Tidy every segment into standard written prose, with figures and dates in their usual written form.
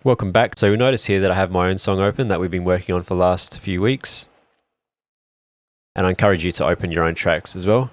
Welcome back. So you'll notice here that I have my own song open that we've been working on for the last few weeks. And I encourage you to open your own tracks as well.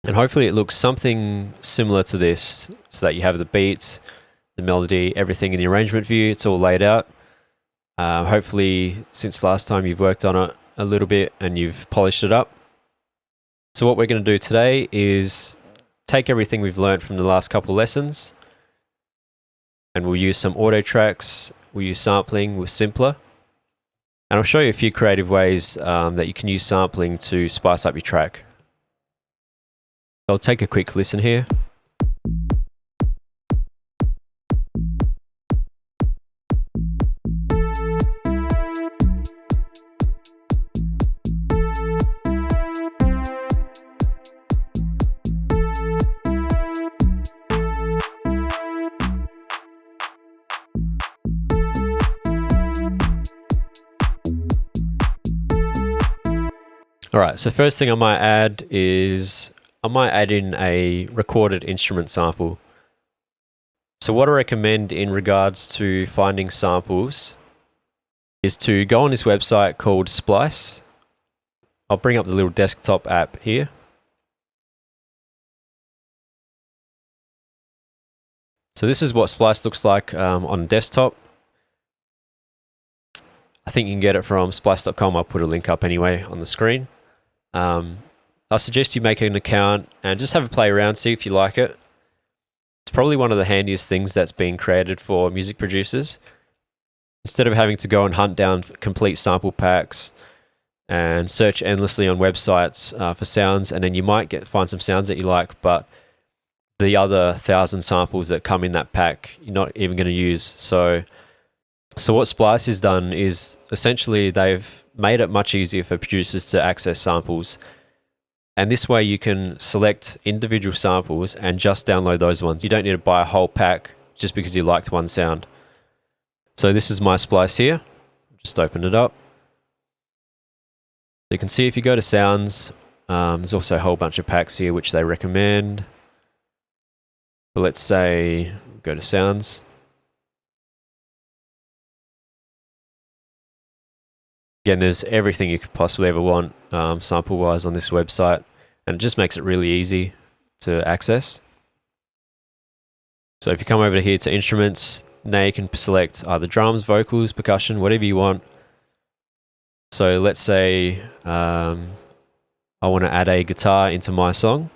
And hopefully it looks something similar to this, so that you have the beats, the melody, everything in the arrangement view. It's all laid out. Hopefully since last time you've worked on it a little bit and you've polished it up. So what we're going to do today is take everything we've learned from the last couple lessons, and we'll use some auto tracks, we'll use sampling with Simpler, and I'll show you a few creative ways that you can use sampling to spice up your track. I'll take a quick listen here. Alright, so first thing I might add is I might add in a recorded instrument sample. So what I recommend in regards to finding samples is to go on this website called Splice. I'll bring up the little desktop app here. So this is what Splice looks like on desktop. I think you can get it from splice.com. I'll put a link up anyway on the screen. I suggest you make an account and just have a play around, see if you like it. It's probably one of the handiest things that's been created for music producers. Instead of having to go and hunt down complete sample packs and search endlessly on websites for sounds, and then you might find some sounds that you like, but the other 1,000 samples that come in that pack you're not even going to use. So what Splice has done is essentially they've made it much easier for producers to access samples. And this way you can select individual samples and just download those ones. You don't need to buy a whole pack just because you liked one sound. So this is my Splice here. Just open it up. You can see if you go to sounds, there's also a whole bunch of packs here which they recommend. But let's say go to sounds. Again, there's everything you could possibly ever want sample-wise on this website, and it just makes it really easy to access. So if you come over here to instruments, now you can select either drums, vocals, percussion, whatever you want. So let's say I want to add a guitar into my song.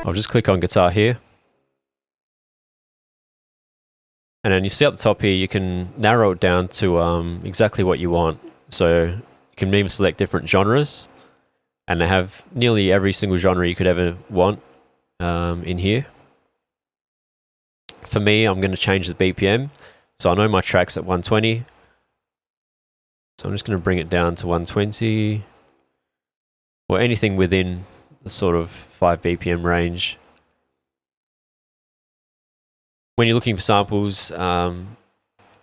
I'll just click on guitar here. And then you see up the top here, you can narrow it down to exactly what you want. So you can even select different genres, and they have nearly every single genre you could ever want in here. For me, I'm going to change the BPM. So I know my track's at 120. So I'm just going to bring it down to 120, or anything within the sort of 5 BPM range. When you're looking for samples,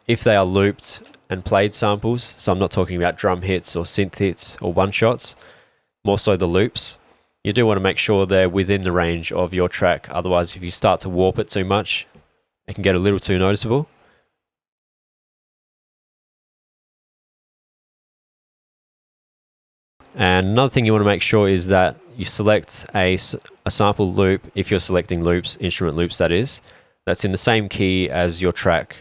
if they are looped and played samples, so I'm not talking about drum hits or synth hits or one-shots, more so the loops, you do want to make sure they're within the range of your track. Otherwise, if you start to warp it too much, it can get a little too noticeable. And another thing you want to make sure is that you select a sample loop, if you're selecting loops, instrument loops that is, that's in the same key as your track,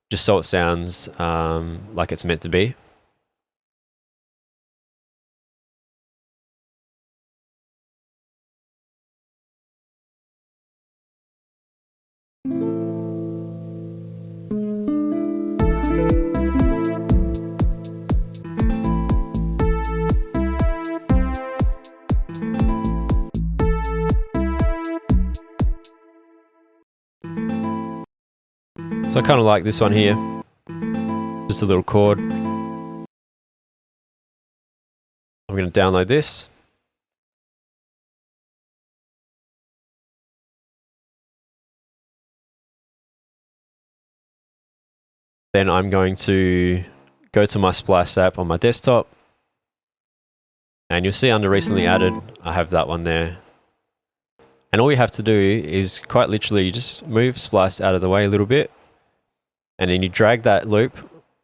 just so it sounds like it's meant to be. So I kind of like this one here, just a little chord. I'm going to download this. Then I'm going to go to my Splice app on my desktop. And you'll see under recently added, I have that one there. And all you have to do is quite literally you just move splice out of the way a little bit, and then you drag that loop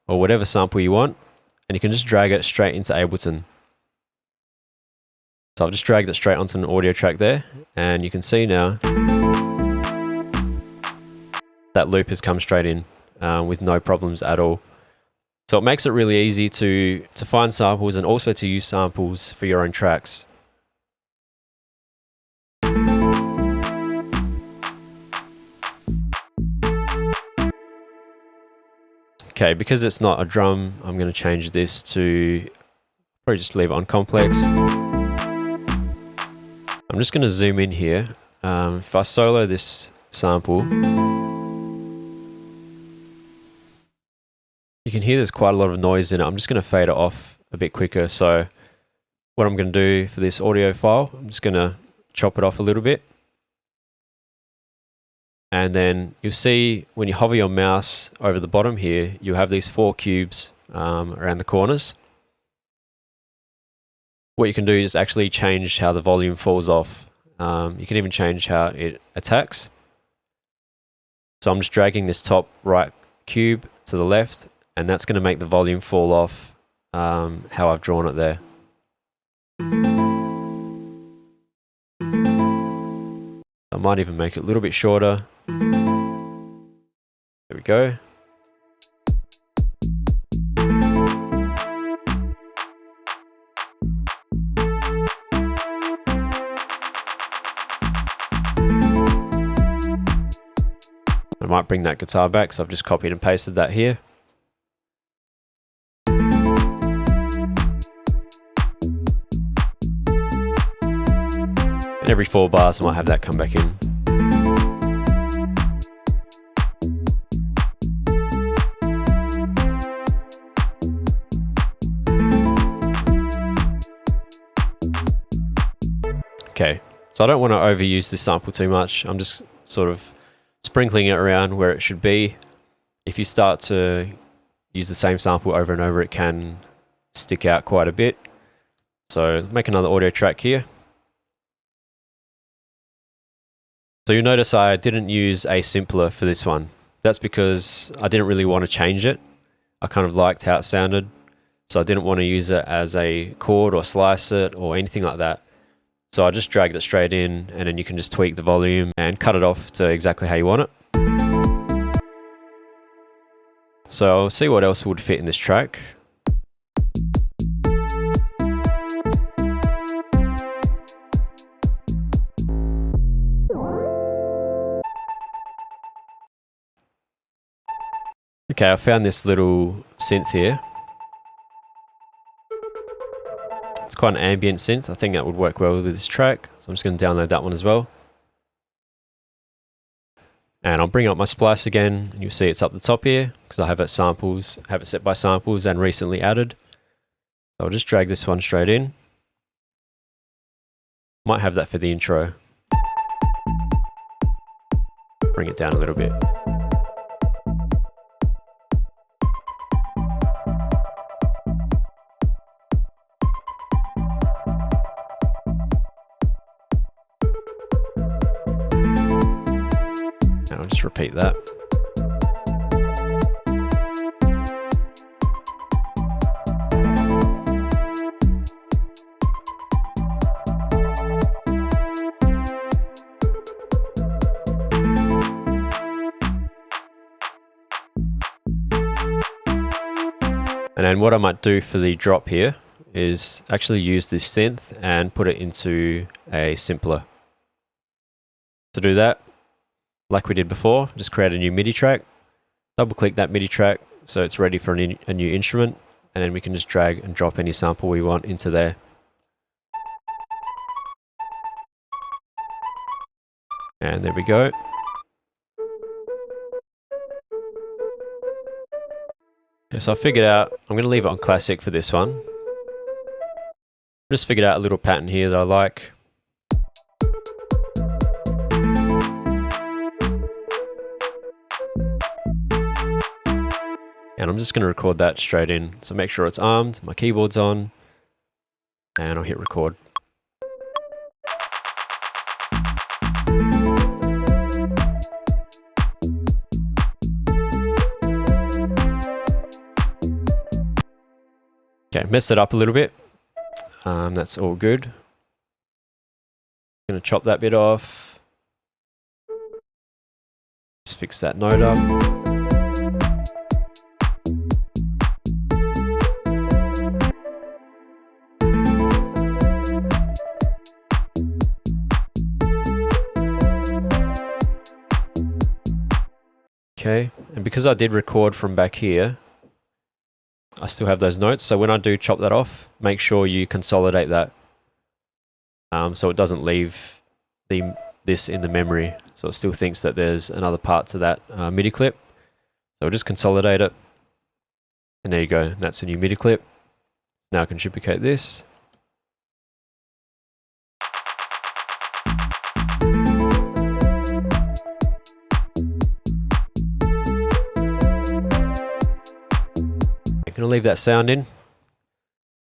or whatever sample you want, and you can just drag it straight into Ableton. So I've just dragged it straight onto an audio track there, and you can see now that loop has come straight in with no problems at all. So it makes it really easy to find samples and also to use samples for your own tracks. Okay, because it's not a drum, I'm going to change this to, probably just leave it on complex. I'm just going to zoom in here. If I solo this sample, you can hear there's quite a lot of noise in it. I'm just going to fade it off a bit quicker. So what I'm going to do for this audio file, I'm just going to chop it off a little bit. And then you'll see when you hover your mouse over the bottom here, you'll have these 4 cubes around the corners. What you can do is actually change how the volume falls off. You can even change how it attacks. So I'm just dragging this top right cube to the left, and that's going to make the volume fall off how I've drawn it there. I might even make it a little bit shorter. There we go. I might bring that guitar back, so I've just copied and pasted that here. And every 4 bars I might have that come back in. Okay, so I don't want to overuse this sample too much. I'm just sort of sprinkling it around where it should be. If you start to use the same sample over and over, it can stick out quite a bit. So make another audio track here. So you'll notice I didn't use a simpler for this one. That's because I didn't really want to change it. I kind of liked how it sounded, so I didn't want to use it as a chord or slice it or anything like that. So I just dragged it straight in, and then you can just tweak the volume and cut it off to exactly how you want it. So I'll see what else would fit in this track. Okay, I found this little synth here. It's quite an ambient synth. I think that would work well with this track. So I'm just going to download that one as well. And I'll bring up my splice again, and you'll see it's up the top here because I have it set by samples and recently added. So I'll just drag this one straight in. Might have that for the intro. Bring it down a little bit. And I'll just repeat that. And then what I might do for the drop here is actually use this synth and put it into a simpler. To do that, like we did before, just create a new MIDI track, double click that MIDI track so it's ready for a new instrument, and then we can just drag and drop any sample we want into there. And there we go. Okay, so I figured out, I'm going to leave it on classic for this one. Just figured out a little pattern here that I like. And I'm just going to record that straight in. So make sure it's armed, my keyboard's on. and I'll hit record. Okay, mess it up a little bit. That's all good. Gonna chop that bit off. Just fix that note up. Okay, and because I did record from back here, I still have those notes. So when I do chop that off, make sure you consolidate that so it doesn't leave this in the memory. So it still thinks that there's another part to that MIDI clip. So just consolidate it. And there you go. That's a new MIDI clip. Now I can duplicate this. I'm going to leave that sound in,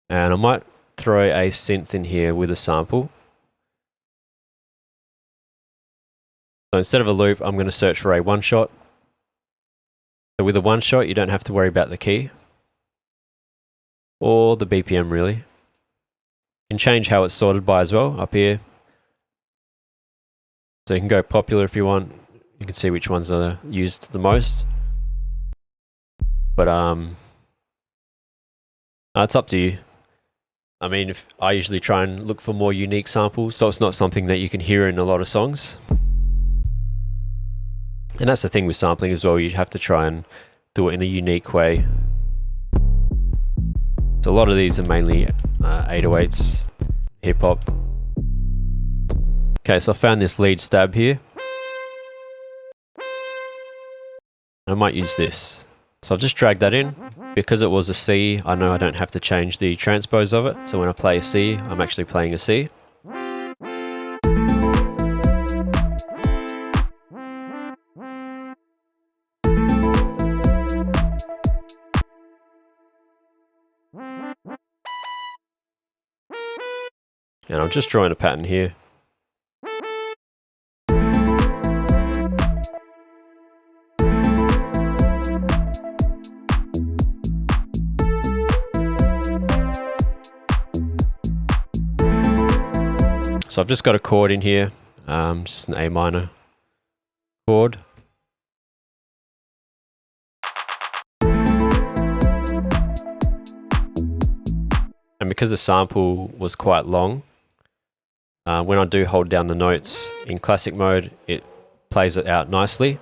and I might throw a synth in here with a sample. So instead of a loop, I'm going to search for a one-shot. So with a one-shot, you don't have to worry about the key or the BPM really. You can change how it's sorted by as well up here. So you can go popular if you want. You can see which ones are used the most. But it's up to you. I mean, if I usually try and look for more unique samples, so it's not something that you can hear in a lot of songs. And that's the thing with sampling as well, you have to try and do it in a unique way. So a lot of these are mainly 808s, hip hop. Okay, so I found this lead stab here. I might use this. So I've just dragged that in. Because it was a C, I know I don't have to change the transpose of it. So when I play a C, I'm actually playing a C. And I'm just drawing a pattern here. So I've just got a chord in here, just an A minor chord. And because the sample was quite long, when I do hold down the notes in classic mode, it plays it out nicely.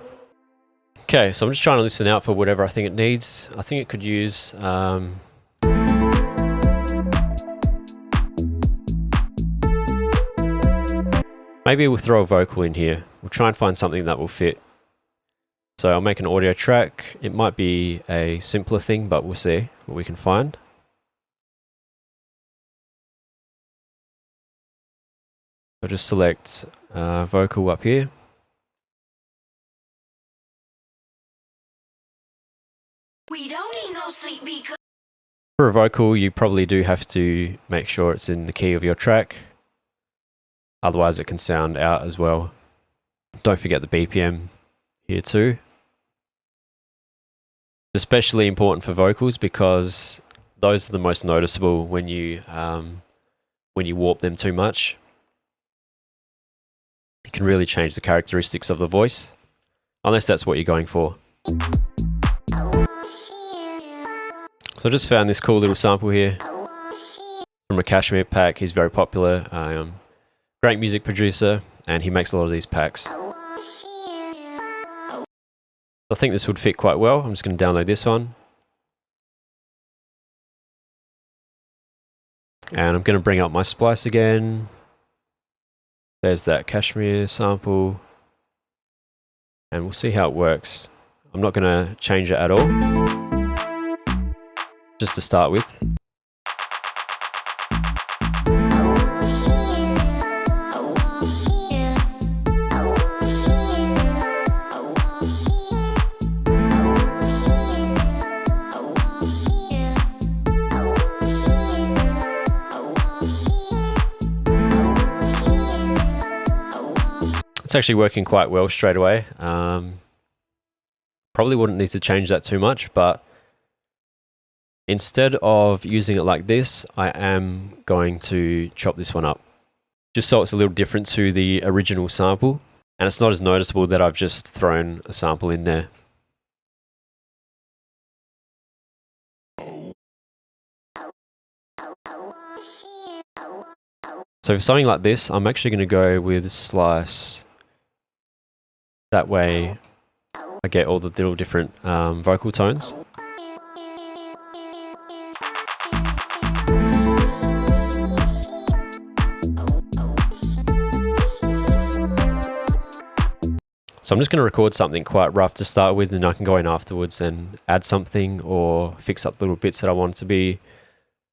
Okay, so I'm just trying to listen out for whatever I think it needs. I think it could use maybe we'll throw a vocal in here. We'll try and find something that will fit. So I'll make an audio track. It might be a simpler thing, but we'll see what we can find. I'll just select vocal up here. We don't need no sleep because For a vocal, you probably do have to make sure it's in the key of your track. Otherwise it can sound out as well. Don't forget the BPM here too. It's especially important for vocals because those are the most noticeable when you warp them too much. It can really change the characteristics of the voice, unless that's what you're going for. So I just found this cool little sample here from a Kashmir pack. He's very popular. Great music producer, and he makes a lot of these packs. I think this would fit quite well. I'm just going to download this one. And I'm going to bring up my splice again. There's that Kashmir sample. And we'll see how it works. I'm not going to change it at all. Just to start with. It's actually working quite well straight away. Probably wouldn't need to change that too much, but instead of using it like this, I am going to chop this one up. Just so it's a little different to the original sample, and it's not as noticeable that I've just thrown a sample in there. So for something like this, I'm actually going to go with slice. That way I get all the little different vocal tones. So I'm just going to record something quite rough to start with, and I can go in afterwards and add something or fix up the little bits that I want to be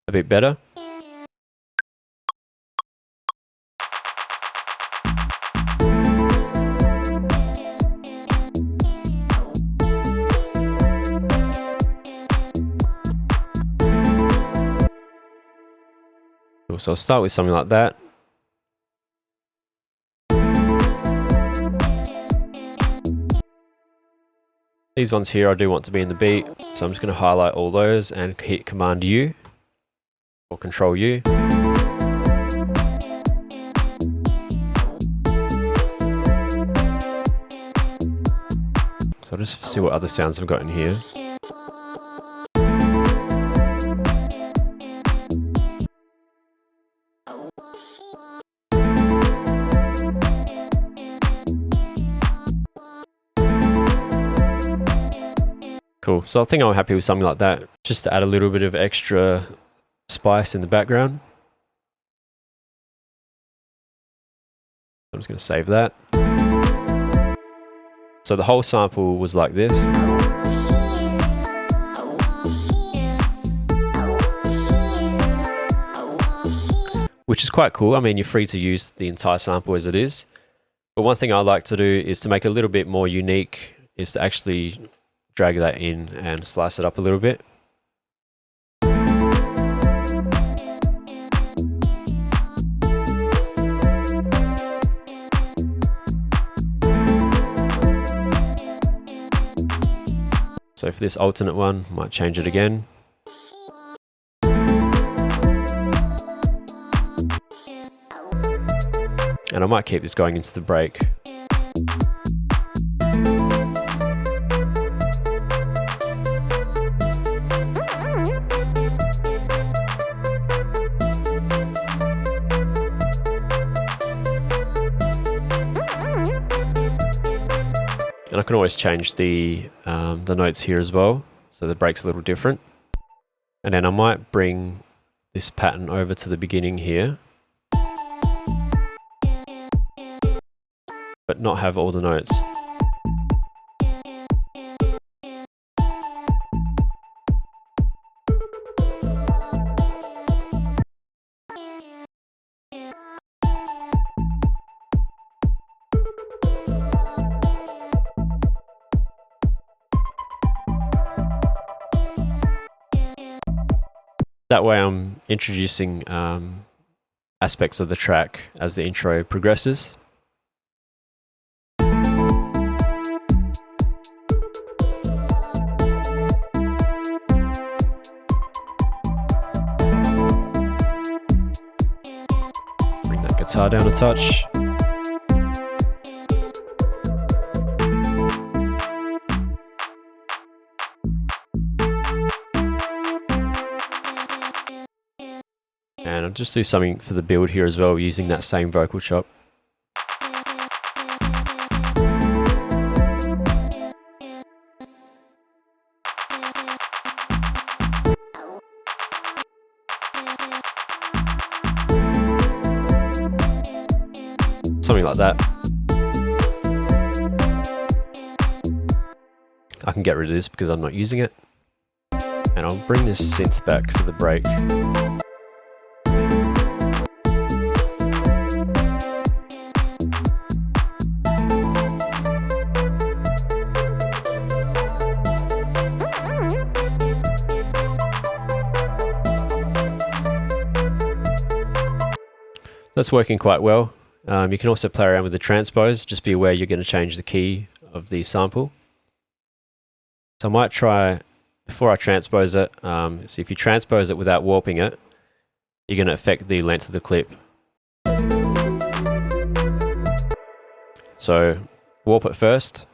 a bit better. Cool, so I'll start with something like that. These ones here I do want to be in the beat, so I'm just going to highlight all those and hit Command U or Control U. So I'll just see what other sounds I've got in here. Cool, so I think I'm happy with something like that, just to add a little bit of extra spice in the background. I'm just going to save that. So the whole sample was like this. Which is quite cool. I mean, you're free to use the entire sample as it is. But one thing I like to do is to make it a little bit more unique, is to actually drag that in and slice it up a little bit. So for this alternate one, might change it again. And I might keep this going into the break. And I can always change the notes here as well, so the break's a little different. And then I might bring this pattern over to the beginning here, but not have all the notes. That way I'm introducing aspects of the track as the intro progresses. Bring that guitar down a touch. And I'll just do something for the build here as well, using that same vocal chop. Something like that. I can get rid of this because I'm not using it. And I'll bring this synth back for the break. That's working quite well. You can also play around with the transpose. Just be aware you're going to change the key of the sample. So I might try, before I transpose it, so if you transpose it without warping it, you're going to affect the length of the clip. So warp it first.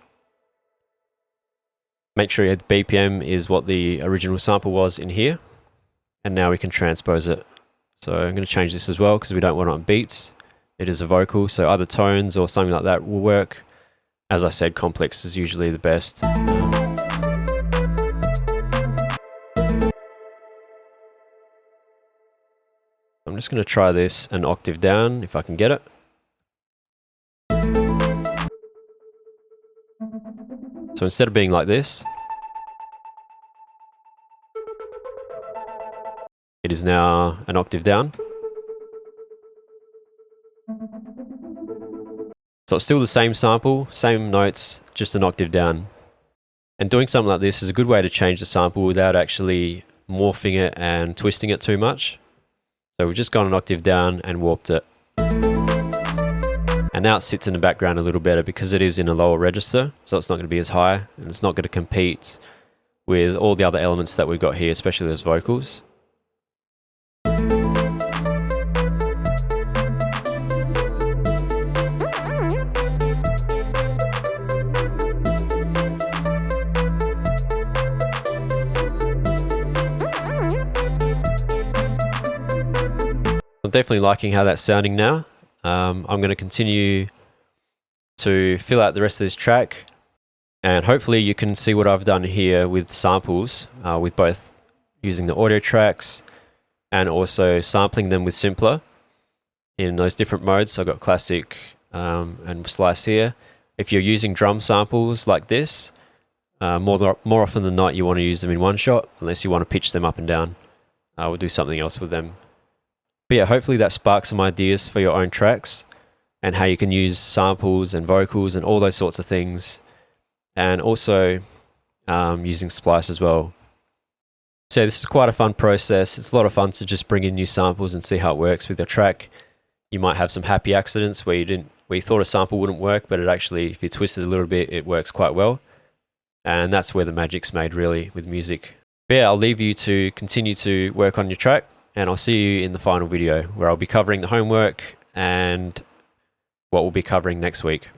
Make sure the BPM is what the original sample was in here. And now we can transpose it. So I'm going to change this as well because we don't want it on beats. It is a vocal, so other tones or something like that will work. As I said, complex is usually the best. I'm just going to try this an octave down if I can get it. So instead of being like this, it is now an octave down. So it's still the same sample, same notes, just an octave down. And doing something like this is a good way to change the sample without actually morphing it and twisting it too much. So we've just gone an octave down and warped it. And now it sits in the background a little better because it is in a lower register, so it's not going to be as high, and it's not going to compete with all the other elements that we've got here, especially those vocals. I'm definitely liking how that's sounding now. I'm going to continue to fill out the rest of this track, and hopefully you can see what I've done here with samples, with both using the audio tracks and also sampling them with Simpler in those different modes. So I've got classic and slice here. If you're using drum samples like this, more often than not you want to use them in one shot, unless you want to pitch them up and down. We'll do something else with them. But yeah, hopefully that sparks some ideas for your own tracks and how you can use samples and vocals and all those sorts of things. And also using Splice as well. So this is quite a fun process. It's a lot of fun to just bring in new samples and see how it works with your track. You might have some happy accidents where you thought a sample wouldn't work, but it actually, if you twist it a little bit, it works quite well. And that's where the magic's made, really, with music. But yeah, I'll leave you to continue to work on your track, and I'll see you in the final video where I'll be covering the homework and what we'll be covering next week.